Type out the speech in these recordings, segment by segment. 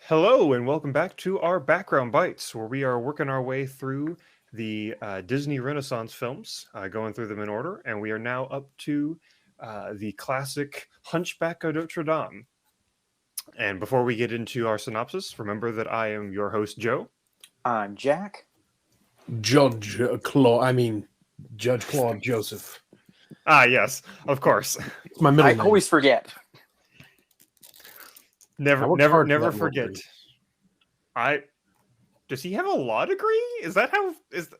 Hello, and welcome back to our Background Bites, where we are working our way through the Disney Renaissance films, going through them in order, and we are now up to the classic Hunchback of Notre Dame. And before we get into our synopsis, remember that I am your host, Joe. I'm Jack. Judge Claude Joseph. Ah, yes, of course. It's my middle I name. always forget. I Never, worked never, hard for never that forget. role. Does he have a law degree? Is that how?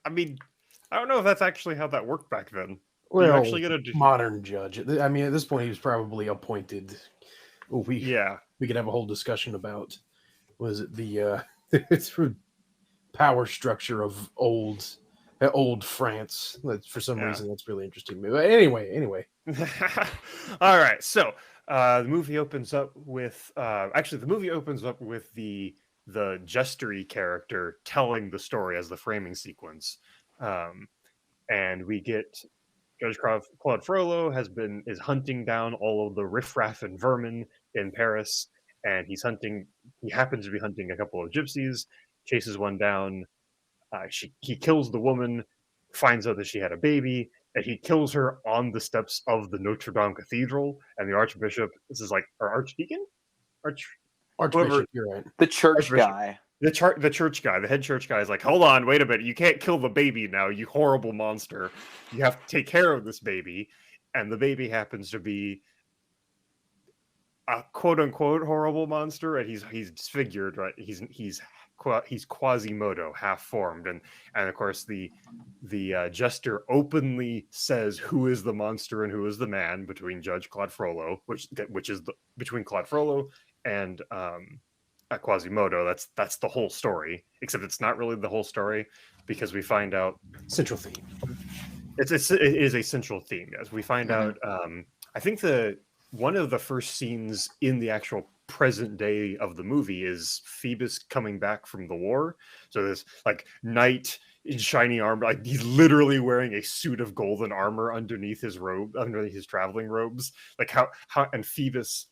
I mean, I don't know if that's actually how that worked back then. Do you Well, actually get a? modern judge. I mean, at this point, he was probably appointed. Yeah. We could have a whole discussion about was it the it's for power structure of old France. For some Yeah. reason, that's really interesting. But anyway. All right. So the movie opens up with the Justery character telling the story as the framing sequence, and we get Claude Frollo is hunting down all of the riffraff and vermin in Paris, and He happens to be hunting a couple of gypsies, chases one down. He kills the woman, finds out that she had a baby, and he kills her on the steps of the Notre Dame Cathedral. And the Archbishop, this is like our Archdeacon, whoever, Archbishop, you're right. The church Archbishop. guy. The church guy, the head church guy is like, hold on, wait a minute, you can't kill the baby now, you horrible monster. You have to take care of this baby, and the baby happens to be a quote unquote horrible monster, and he's disfigured, right? He's Quasimodo, half formed, and of course the jester openly says who is the monster and who is the man between Judge Claude Frollo, which is between Claude Frollo and Quasimodo. That's the whole story, except it's not really the whole story, because we find out Central theme. it is a central theme. Yes, we find out. I think one of the first scenes in the actual present day of the movie is Phoebus coming back from the war. So this like knight in shiny armor, like he's literally wearing a suit of golden armor underneath his traveling robes. Like how and Phoebus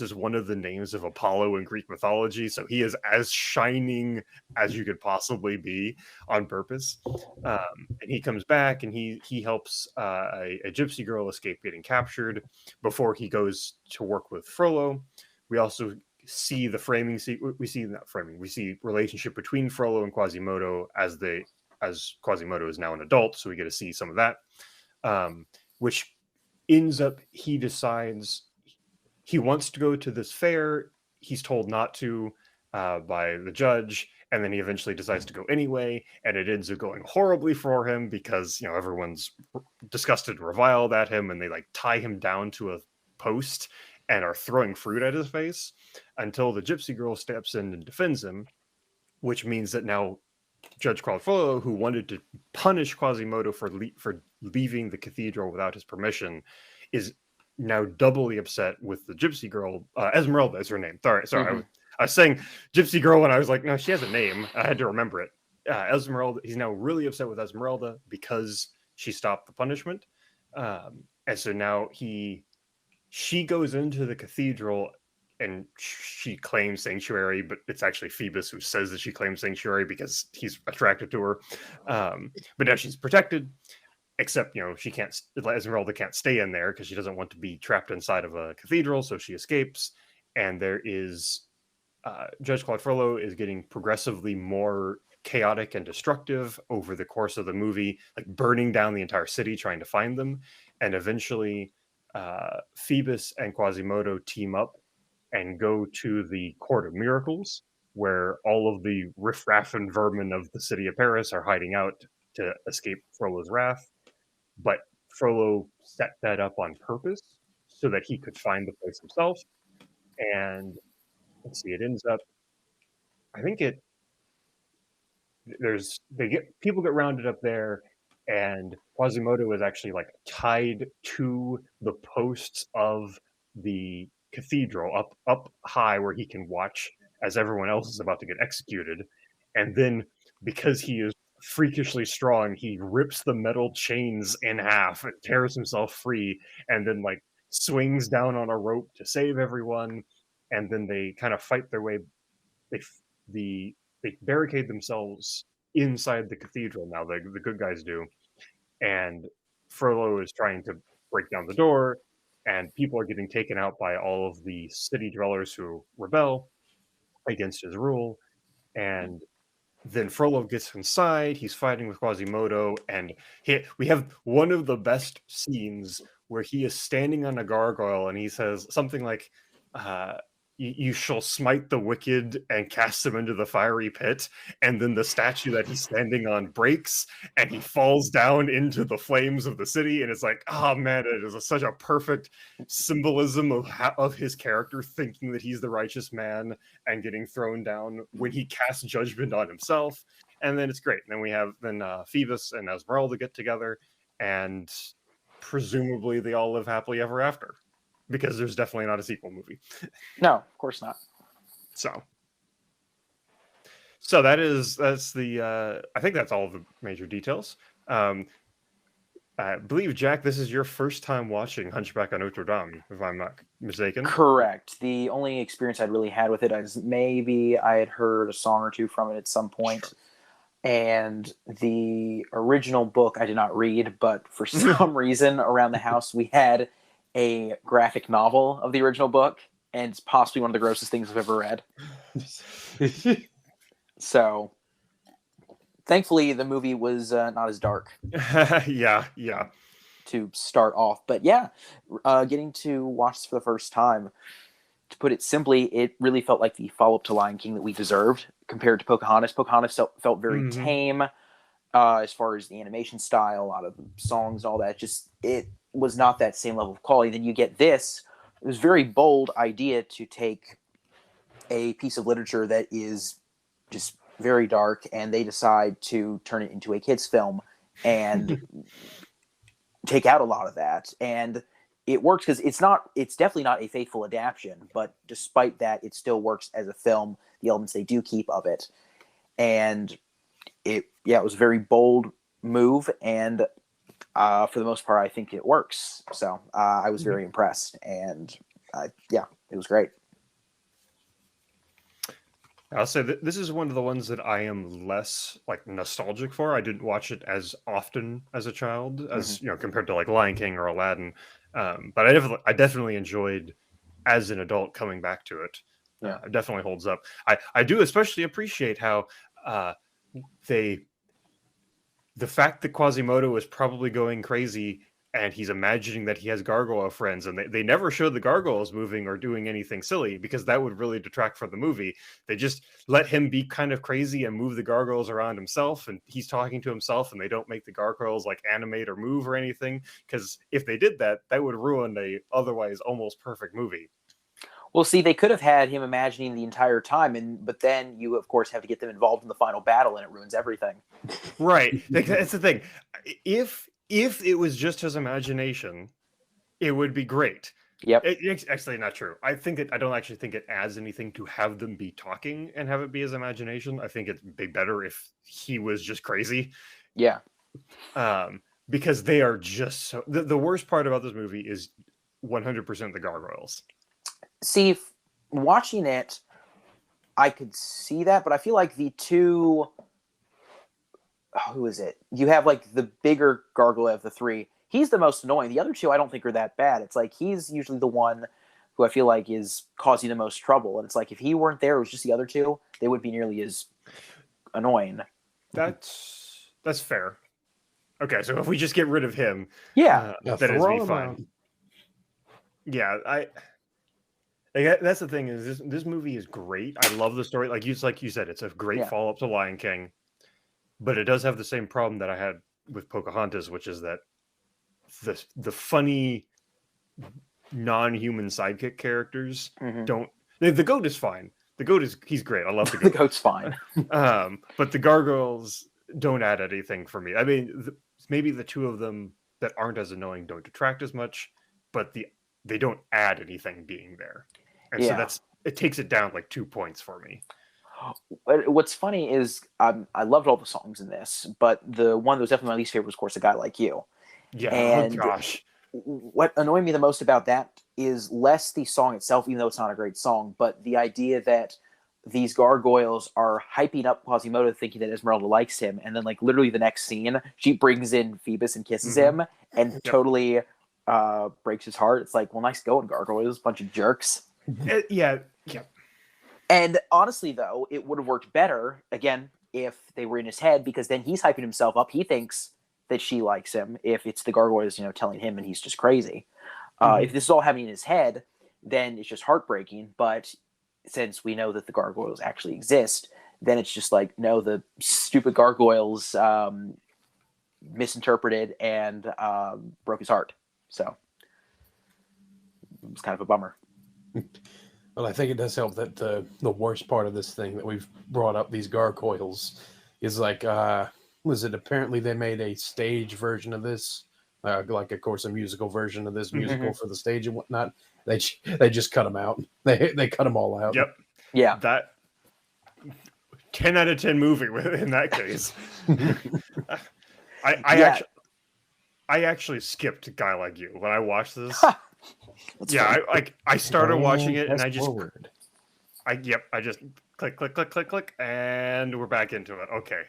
is one of the names of Apollo in Greek mythology, so he is as shining as you could possibly be on purpose. And he comes back and he helps a gypsy girl escape getting captured before he goes to work with Frollo. We also see we see relationship between Frollo and Quasimodo as Quasimodo is now an adult, so we get to see some of that, which ends up he decides he wants to go to this fair. He's told not to by the judge, and then he eventually decides to go anyway, and it ends up going horribly for him because everyone's disgusted and reviled at him, and they like tie him down to a post and are throwing fruit at his face until the gypsy girl steps in and defends him, which means that now Judge Claude Frollo, who wanted to punish Quasimodo for leaving the cathedral without his permission, is now doubly upset with the gypsy girl. Esmeralda is her name. Sorry. I was saying gypsy girl when I was like, no, she has a name. I had to remember it. Esmeralda. He's now really upset with Esmeralda because she stopped the punishment, and so now she goes into the cathedral and she claims sanctuary, but it's actually Phoebus who says that she claims sanctuary because he's attracted to her. But now she's protected. Except, Esmeralda can't stay in there because she doesn't want to be trapped inside of a cathedral, so she escapes. And there is Judge Claude Frollo is getting progressively more chaotic and destructive over the course of the movie, like burning down the entire city trying to find them. And eventually, Phoebus and Quasimodo team up and go to the Court of Miracles, where all of the riffraff and vermin of the city of Paris are hiding out to escape Frollo's wrath. But Frollo set that up on purpose so that he could find the place himself. And let's see, it ends up, I think people get rounded up there, and Quasimodo is actually like tied to the posts of the cathedral up high where he can watch as everyone else is about to get executed. And then because he is freakishly strong, he rips the metal chains in half and tears himself free, and then like swings down on a rope to save everyone. and then they kind of fight their way. They they barricade themselves inside the cathedral now. The good guys do, and Frollo is trying to break down the door, and people are getting taken out by all of the city dwellers who rebel against his rule. And then Frollo gets inside. He's fighting with Quasimodo, and we have one of the best scenes where he is standing on a gargoyle, and he says something like, "You shall smite the wicked and cast them into the fiery pit." And then the statue that he's standing on breaks, and he falls down into the flames of the city. And it's like, oh man, it is such a perfect symbolism of his character thinking that he's the righteous man and getting thrown down when he casts judgment on himself. And then it's great. And then we have Phoebus and Esmeralda get together, and presumably they all live happily ever after, because there's definitely not a sequel movie. No, of course not. So that's the I think that's all of the major details. I believe, Jack, this is your first time watching Hunchback of Notre Dame, if I'm not mistaken. Correct. The only experience I'd really had with it is maybe I had heard a song or two from it at some point. Sure. And the original book I did not read, but for some reason around the house we had a graphic novel of the original book, and it's possibly one of the grossest things I've ever read. So, thankfully, the movie was not as dark. Yeah. To start off. But yeah, getting to watch this for the first time, to put it simply, it really felt like the follow-up to Lion King that we deserved compared to Pocahontas. Pocahontas felt very tame as far as the animation style, a lot of songs, all that. Just, it was not that same level of quality. Then you get this. It was a very bold idea to take a piece of literature that is just very dark, and they decide to turn it into a kid's film and take out a lot of that. And it works because it's definitely not a faithful adaptation, but despite that, it still works as a film, the elements they do keep of it. And it was a very bold move, and for the most part, I think it works. So I was very impressed, and it was great. I'll say that this is one of the ones that I am less nostalgic for. I didn't watch it as often as a child as compared to Lion King or Aladdin, but I definitely enjoyed as an adult coming back to it. Yeah, it definitely holds up. I do especially appreciate how the fact that Quasimodo is probably going crazy and he's imagining that he has gargoyle friends, and they never show the gargoyles moving or doing anything silly, because that would really detract from the movie. They just let him be kind of crazy and move the gargoyles around himself, and he's talking to himself, and they don't make the gargoyles animate or move or anything, because if they did that, that would ruin a otherwise almost perfect movie. Well, see, they could have had him imagining the entire time, but then you, of course, have to get them involved in the final battle, and it ruins everything. Right. That's the thing. If it was just his imagination, it would be great. Yep. It's actually not true. I don't actually think it adds anything to have them be talking and have it be his imagination. I think it'd be better if he was just crazy. Yeah. Because they are just so... The worst part about this movie is 100% the gargoyles. See, watching it, I could see that, but I feel like the two... who is it? You have the bigger gargoyle of the three. He's the most annoying. The other two I don't think are that bad. It's he's usually the one who I feel like is causing the most trouble. And it's if he weren't there, it was just the other two, they wouldn't be nearly as annoying. That's fair. Okay, so if we just get rid of him, then it'd be fine. Yeah, that's the thing, is this movie is great. I love the story. Like you said, it's a great follow-up to Lion King. But it does have the same problem that I had with Pocahontas, which is that the funny non-human sidekick characters don't... The goat is fine. The goat he's great. I love the goat. The goat's fine. But the gargoyles don't add anything for me. I mean, maybe the two of them that aren't as annoying don't detract as much, but they don't add anything being there. And so it takes it down 2 points for me. What's funny is I loved all the songs in this, but the one that was definitely my least favorite was, of course, A Guy Like You. Yeah, and oh gosh. What annoyed me the most about that is less the song itself, even though it's not a great song, but the idea that these gargoyles are hyping up Quasimodo, thinking that Esmeralda likes him, and then like literally the next scene, she brings in Phoebus and kisses him, and totally breaks his heart. It's like, well, nice going, gargoyles, bunch of jerks. Yeah. And honestly, though, it would have worked better again if they were in his head, because then he's hyping himself up. He thinks that she likes him. If it's the gargoyles, telling him, and he's just crazy. If this is all happening in his head, then it's just heartbreaking. But since we know that the gargoyles actually exist, then it's just like, no, the stupid gargoyles misinterpreted and broke his heart. So it was kind of a bummer. Well, I think it does help that the worst part of this thing that we've brought up, these gargoyles, is like, apparently they made a stage version of this, like, of course, a musical version of this musical for the stage and whatnot. They just cut them out. They cut them all out. Yep. Yeah. That 10 out of 10 movie in that case. I actually skipped A Guy Like You when I watched this. I started watching it and I just click, and we're back into it. Okay.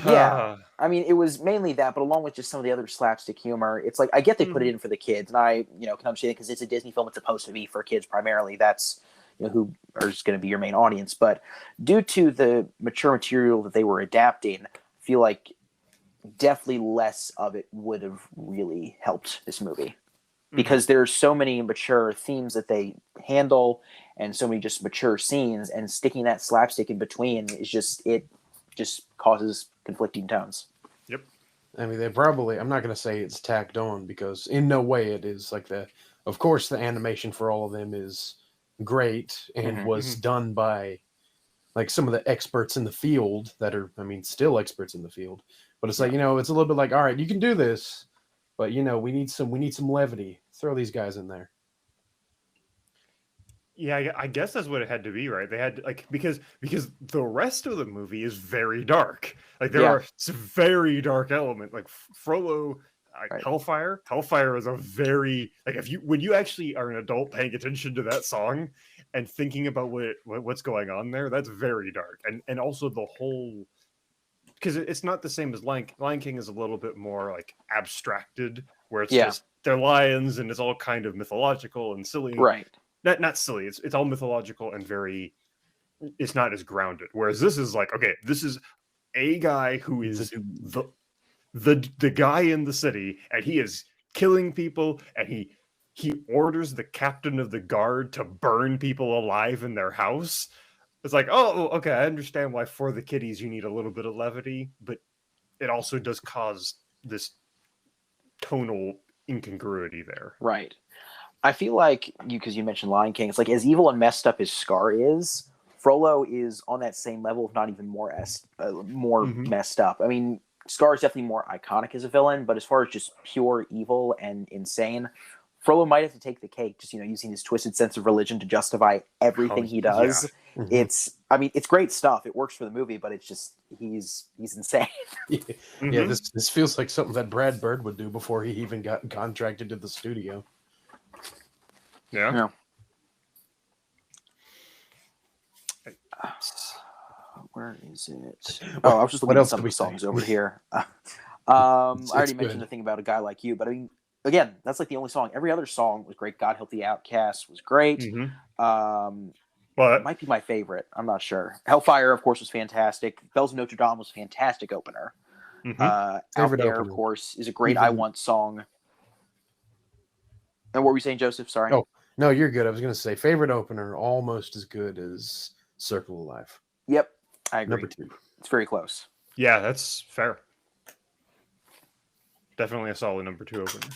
Yeah. I mean, it was mainly that, but along with just some of the other slapstick humor, it's like, I get they put it in for the kids, and I, can understand it because it's a Disney film. It's supposed to be for kids primarily. That's, who are going to be your main audience. But due to the mature material that they were adapting, I feel like definitely less of it would have really helped this movie. Because there's so many mature themes that they handle and so many just mature scenes, and sticking that slapstick in between is just causes conflicting tones. Yep. I mean, I'm not going to say it's tacked on, because in no way it is like that. Of course, the animation for all of them is great and was done by like some of the experts in the field that are, still experts in the field. But it's like, it's a little bit like, all right, you can do this, but we need some levity. Throw these guys in there. Yeah, I guess that's what it had to be, right? They had because the rest of the movie is very dark. Like there are some very dark element. Like Frollo, Hellfire. Hellfire is a very when you actually are an adult paying attention to that song and thinking about what's going on there, that's very dark. And also the whole, because it's not the same as Lion King is a little bit more like abstracted, where it's just they're lions and it's all kind of mythological and silly. Right. Not silly. It's all mythological and very. It's not as grounded. Whereas this is like, okay, this is a guy who is the guy in the city, and he is killing people, and he orders the captain of the guard to burn people alive in their house. It's like, oh, okay, I understand why for the kiddies you need a little bit of levity, but it also does cause this tonal incongruity there. Right. I feel like because you mentioned Lion King, it's like as evil and messed up as Scar is, Frollo is on that same level, if not even more messed up. I mean, Scar is definitely more iconic as a villain, but as far as just pure evil and insane, Frollo might have to take the cake, just using his twisted sense of religion to justify everything he does. Yeah. It's great stuff. It works for the movie, but it's just he's insane. Yeah, this feels like something that Brad Bird would do before he even got contracted to the studio. Yeah. Where is it? Oh, I was just looking at some of the songs over here. I already mentioned the thing about A Guy Like You, but I mean, again, that's like the only song. Every other song was great. God Help the Outcast was great. It might be my favorite. I'm not sure. Hellfire, of course, was fantastic. Bells of Notre Dame was a fantastic opener. Out There, of course, is a great I Want song. And what were you saying, Joseph? Sorry. Oh, no, you're good. I was going to say favorite opener, almost as good as Circle of Life. Yep, I agree. Number 2. It's very close. Yeah, that's fair. Definitely a solid number 2 opener.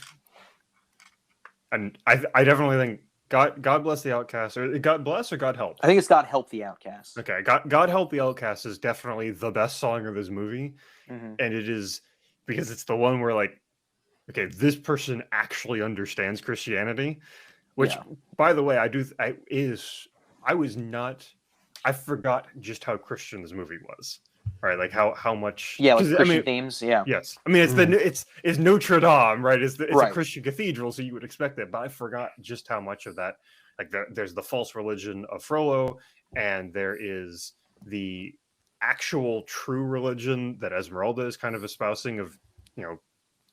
And I definitely think God Bless the Outcast, or God Bless or God Help? I think it's God Help the Outcast. Okay, God Help the Outcast is definitely the best song of this movie. And it is because it's the one where like, okay, this person actually understands Christianity, which, by the way, I forgot just how Christian this movie was. right? Like how much? Yeah, like 'Cause, Christian themes. Yeah. yes, I mean it's Notre Dame, right? It's a Right. Christian cathedral, so you would expect that. But I forgot just how much of that. Like there's the false religion of Frollo, and there is the actual true religion that Esmeralda is kind of espousing. Of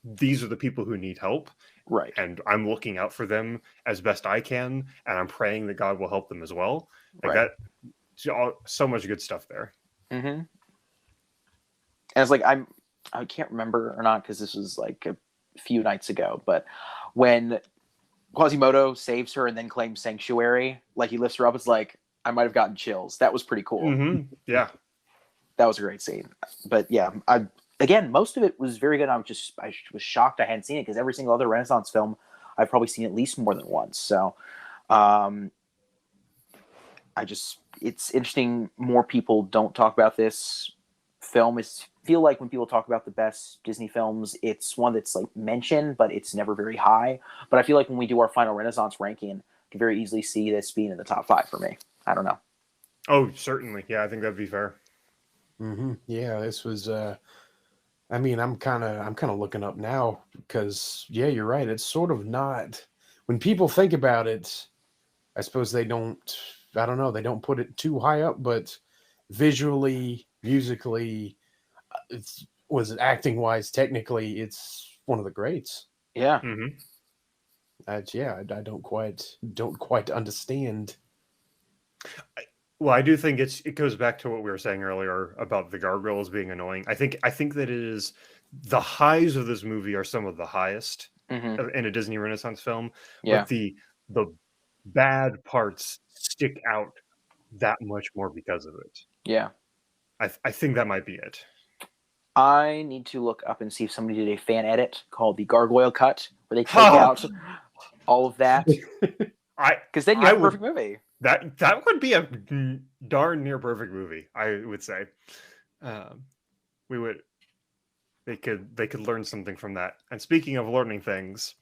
these are the people who need help, Right. and I'm looking out for them as best I can, and I'm praying that God will help them as well. Like Right. so much good stuff there. Mm-hmm. And it's like I can't remember or not because this was like a few nights ago, but when Quasimodo saves her and then claims sanctuary, like he lifts her up, it's like I might have gotten chills. That was pretty cool. Mm-hmm. Yeah. That was a great scene. But yeah, again, most of it was very good. I was shocked I hadn't seen it because every single other Renaissance film I've probably seen at least more than once. So it's interesting more people don't talk about this film. Feel like when people talk about the best Disney films, it's one that's like mentioned, but it's never very high. But I feel like when we do our final Renaissance ranking, I can very easily see this being in the top 5 for me. I don't know. Oh, certainly. Yeah, I think that'd be fair. Mm-hmm. Yeah, this was. I mean, I'm kind of looking up now because yeah, you're right. It's sort of not when people think about it. I suppose they don't. I don't know. They don't put it too high up, but visually, musically, was it acting wise? Technically, it's one of the greats. Yeah. Mm-hmm. I don't quite understand. Well, I do think it goes back to what we were saying earlier about the gargoyles being annoying. I think that it is the highs of this movie are some of the highest in a Disney Renaissance film, Yeah. but the bad parts stick out that much more because of it. Yeah. I think that might be it. I need to look up and see if somebody did a fan edit called the Gargoyle Cut, where they take out all of that. Because then you have a perfect movie. That would be a darn near perfect movie, I would say. They could learn something from that. And speaking of learning things,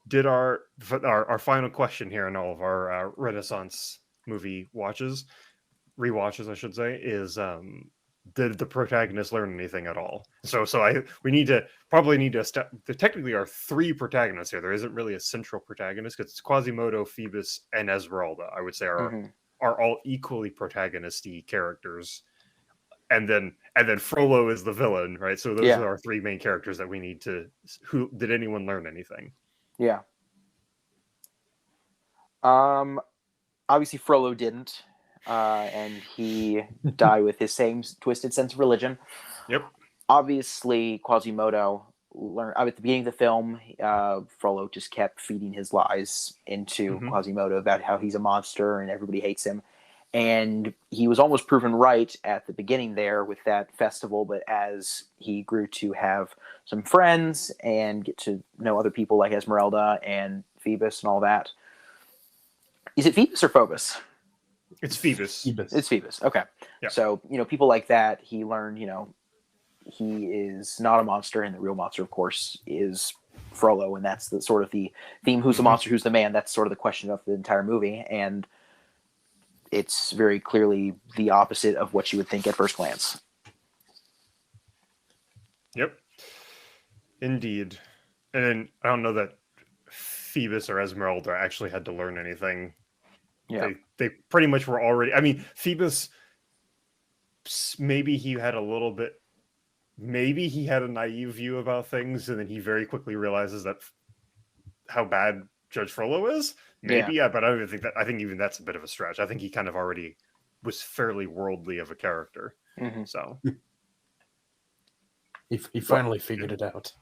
did our final question here in all of our Renaissance movie rewatches, I should say, is did the protagonist learn anything at all? We probably need to step. There technically are 3 protagonists here. There isn't really a central protagonist because it's Quasimodo, Phoebus, and Esmeralda. I would say are all equally protagonist-y characters, and then Frollo is the villain, right? So those are our 3 main characters that we need to. Who did anyone learn anything? Yeah. Obviously Frollo didn't. And he died with his same twisted sense of religion. Yep. Obviously, Quasimodo learned at the beginning of the film. Frollo just kept feeding his lies into Quasimodo about how he's a monster and everybody hates him. And he was almost proven right at the beginning there with that festival. But as he grew to have some friends and get to know other people like Esmeralda and Phoebus and all that, is it Phoebus or Phobos? It's Phoebus. It's Phoebus. Okay. Yeah. So, people like that, he learned, he is not a monster, and the real monster, of course, is Frollo, and that's the sort of the theme. Who's the monster? Who's the man? That's sort of the question of the entire movie, and it's very clearly the opposite of what you would think at first glance. Yep. Indeed. And then I don't know that Phoebus or Esmeralda actually had to learn anything. Yeah. They pretty much were already. I mean, Phoebus, maybe he had a little bit. Maybe he had a naive view about things, and then he very quickly realizes that how bad Judge Frollo is. Maybe, yeah, but I don't even think that. I think even that's a bit of a stretch. I think he kind of already was fairly worldly of a character. So he finally figured it out.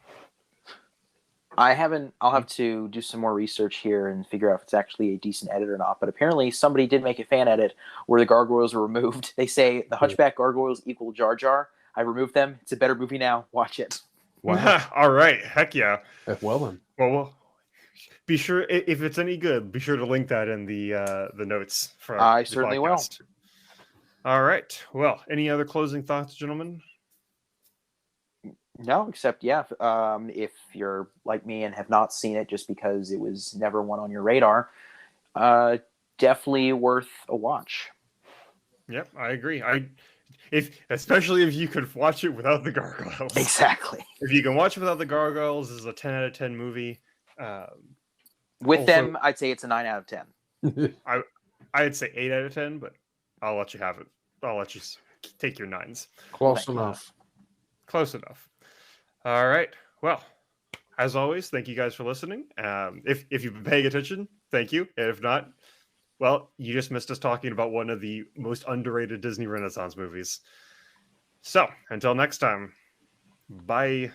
I'll have to do some more research here and figure out if it's actually a decent edit or not. But apparently somebody did make a fan edit where the gargoyles were removed. They say the Hunchback gargoyles equal Jar Jar. I removed them. It's a better movie now. Watch it. Wow. All right. Heck yeah. Well then. Well, be sure if it's any good, be sure to link that in the notes for I certainly will. All right. Well, any other closing thoughts, gentlemen? No, except if you're like me and have not seen it just because it was never one on your radar, definitely worth a watch. Yep, I agree. especially if you could watch it without the gargoyles. Exactly. If you can watch it without the gargoyles, this is a 10 out of 10 movie. With Also- them, I'd say it's a 9 out of 10. I'd say 8 out of 10, but I'll let you have it. I'll let you take your 9s. Close enough. Close enough. All right. Well, as always, thank you guys for listening. If you've been paying attention, thank you. And if not, well, you just missed us talking about one of the most underrated Disney Renaissance movies. So, until next time, bye.